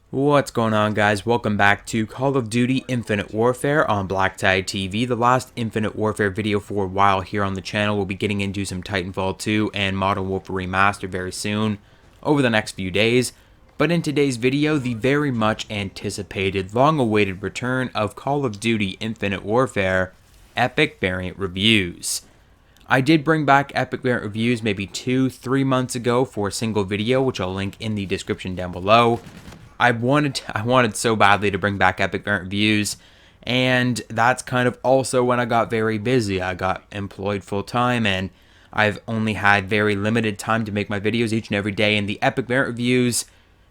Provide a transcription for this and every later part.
What's going on, guys? Welcome back to Call of Duty Infinite Warfare on BlackTideTV. The last Infinite Warfare video for a while here on the channel. We'll be getting into some Titanfall 2 and Modern Warfare Remastered very soon, over the next few days. But in today's video, the very much anticipated, long-awaited return of Call of Duty Infinite Warfare Epic Variant Reviews. I did bring back Epic Variant Reviews maybe 2-3 months ago for a single video, which I'll link in the description down below. I wanted so badly to bring back Epic Variant Reviews, and that's kind of also when I got very busy. I got employed full-time, and I've only had very limited time to make my videos each and every day, and the Epic Variant Reviews,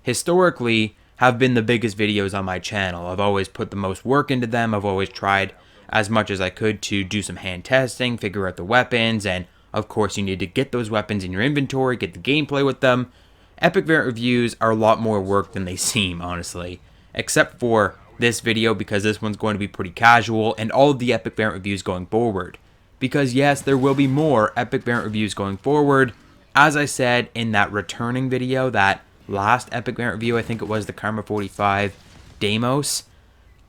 historically, have been the biggest videos on my channel. I've always put the most work into them. I've always tried as much as I could to do some hand testing, figure out the weapons, and of course you need to get those weapons in your inventory, get the gameplay with them. Epic Variant Reviews are a lot more work than they seem, honestly. Except for this video, because this one's going to be pretty casual, and all of the Epic Variant Reviews going forward. Because yes, there will be more Epic Variant Reviews going forward. As I said in that returning video, that last Epic Variant Review, I think it was the Karma 45 Deimos,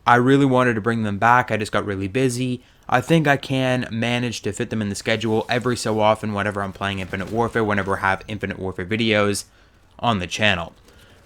I really wanted to bring them back. I just got really busy. I think I can manage to fit them in the schedule every so often whenever I'm playing Infinite Warfare, whenever I have Infinite Warfare videos on the channel.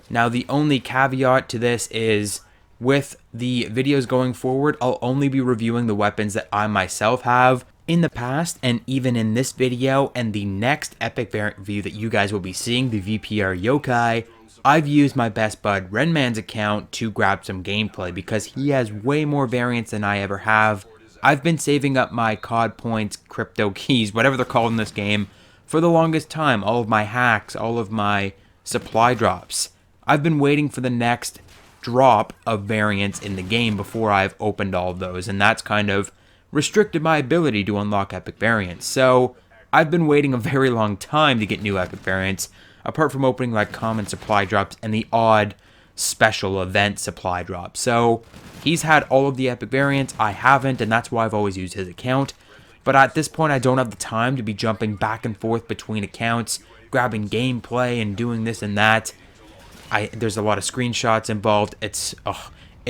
Now, the only caveat to this is with the videos going forward, I'll only be reviewing the weapons that I myself have. In the past, and even in this video and the next Epic Variant review that you guys will be seeing, the VPR Yokai, I've used my best bud Wren Man's account to grab some gameplay because he has way more variants than I ever have. I've been saving up my COD points, crypto keys, whatever they're called in this game, for the longest time. All of my hacks, all of my supply drops. I've been waiting for the next drop of variants in the game before I've opened all of those, and that's kind of restricted my ability to unlock epic variants. So I've been waiting a very long time to get new epic variants, apart from opening like common supply drops and the odd special event supply drop. So he's had all of the epic variants, I haven't, and that's why I've always used his account. But at this point, I don't have the time to be jumping back and forth between accounts, grabbing gameplay and doing this and that. There's a lot of screenshots involved. It's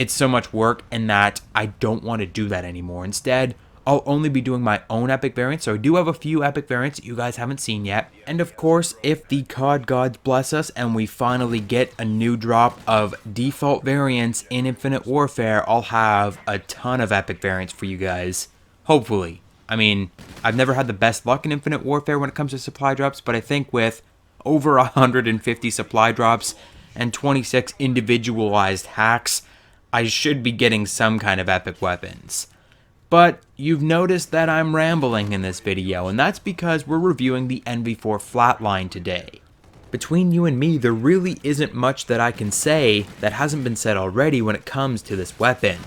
so much work, and that I don't want to do that anymore. Instead, I'll only be doing my own epic variants. So I do have a few epic variants that you guys haven't seen yet. And of course, if the COD gods bless us and we finally get a new drop of default variants in Infinite Warfare, I'll have a ton of epic variants for you guys. Hopefully. I mean, I've never had the best luck in Infinite Warfare when it comes to supply drops, but I think with over 150 supply drops and 26 individualized hacks, I should be getting some kind of epic weapons. But you've noticed that I'm rambling in this video, and that's because we're reviewing the NV4 FLATLINE today. Between you and me, there really isn't much that I can say that hasn't been said already when it comes to this weapon.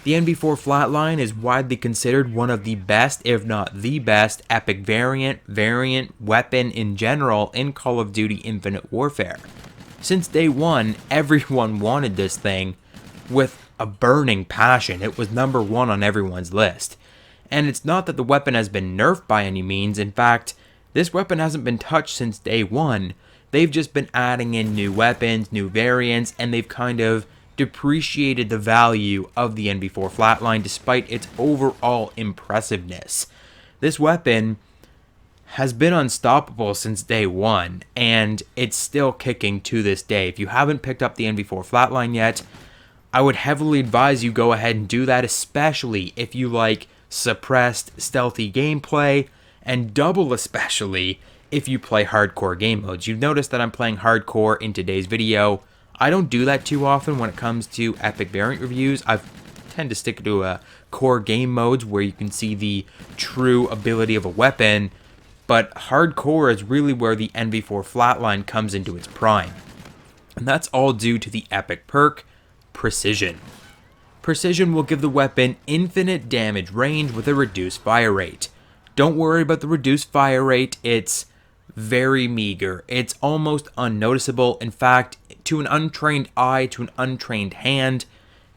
The NV4 FLATLINE is widely considered one of the best, if not the best, epic variant weapon in general in Call of Duty Infinite Warfare. Since day one, everyone wanted this thing with a burning passion. It was number one on everyone's list. And it's not that the weapon has been nerfed by any means. In fact, this weapon hasn't been touched since day one. They've just been adding in new weapons, new variants, and they've kind of depreciated the value of the NV4 FLATLINE despite its overall impressiveness. This weapon has been unstoppable since day one, and it's still kicking to this day. If you haven't picked up the NV4 FLATLINE yet, I would heavily advise you go ahead and do that, especially if you like suppressed, stealthy gameplay, and double especially if you play hardcore game modes. You've noticed that I'm playing hardcore in today's video. I don't do that too often when it comes to epic variant reviews. I tend to stick to core game modes where you can see the true ability of a weapon, but hardcore is really where the NV4 FLATLINE comes into its prime. And that's all due to the epic perk, Precision. Precision will give the weapon infinite damage range with a reduced fire rate. Don't worry about the reduced fire rate, it's very meager. It's almost unnoticeable. In fact, to an untrained eye, to an untrained hand,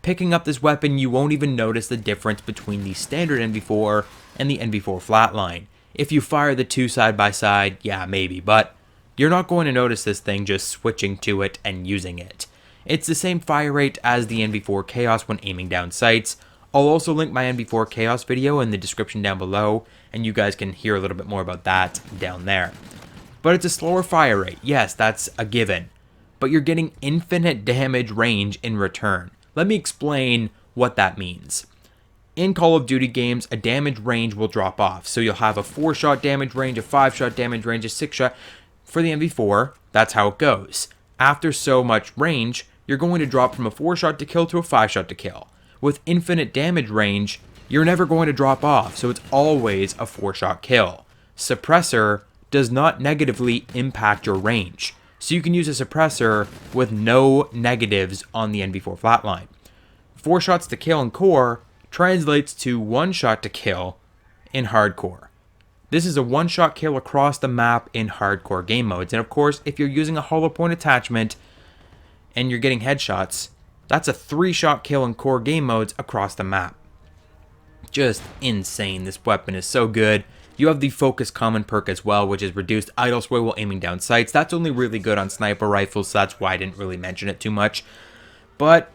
picking up this weapon, you won't even notice the difference between the standard NV4 and the NV4 FLATLINE. If you fire the two side by side, yeah, maybe, but you're not going to notice this thing just switching to it and using it. It's the same fire rate as the NV4 Chaos when aiming down sights. I'll also link my NV4 Chaos video in the description down below, and you guys can hear a little bit more about that down there. But it's a slower fire rate, yes, that's a given. But you're getting infinite damage range in return. Let me explain what that means. In Call of Duty games, a damage range will drop off. So you'll have a 4-shot damage range, a 5-shot damage range, a 6-shot. For the NV4, that's how it goes. After so much range, you're going to drop from a 4-shot to kill to a 5-shot to kill. With infinite damage range, you're never going to drop off, so it's always a 4-shot kill. Suppressor does not negatively impact your range, so you can use a suppressor with no negatives on the NV4 Flatline. 4 shots to kill in core translates to 1 shot to kill in hardcore. This is a 1-shot kill across the map in hardcore game modes, and of course, if you're using a hollow point attachment and you're getting headshots, that's a 3-shot kill in core game modes across the map. Just insane. This weapon is so good. You have the Focus Common perk as well, which is reduced idle sway while aiming down sights. That's only really good on sniper rifles, so that's why I didn't really mention it too much. But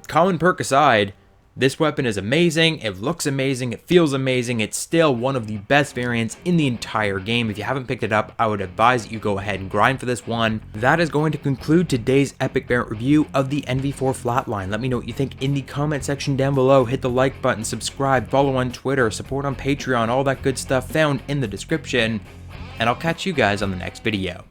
common perk aside, this weapon is amazing, it looks amazing, it feels amazing, it's still one of the best variants in the entire game. If you haven't picked it up, I would advise that you go ahead and grind for this one. That is going to conclude today's epic variant review of the NV4 Flatline. Let me know what you think in the comment section down below. Hit the like button, subscribe, follow on Twitter, support on Patreon, all that good stuff found in the description. And I'll catch you guys on the next video.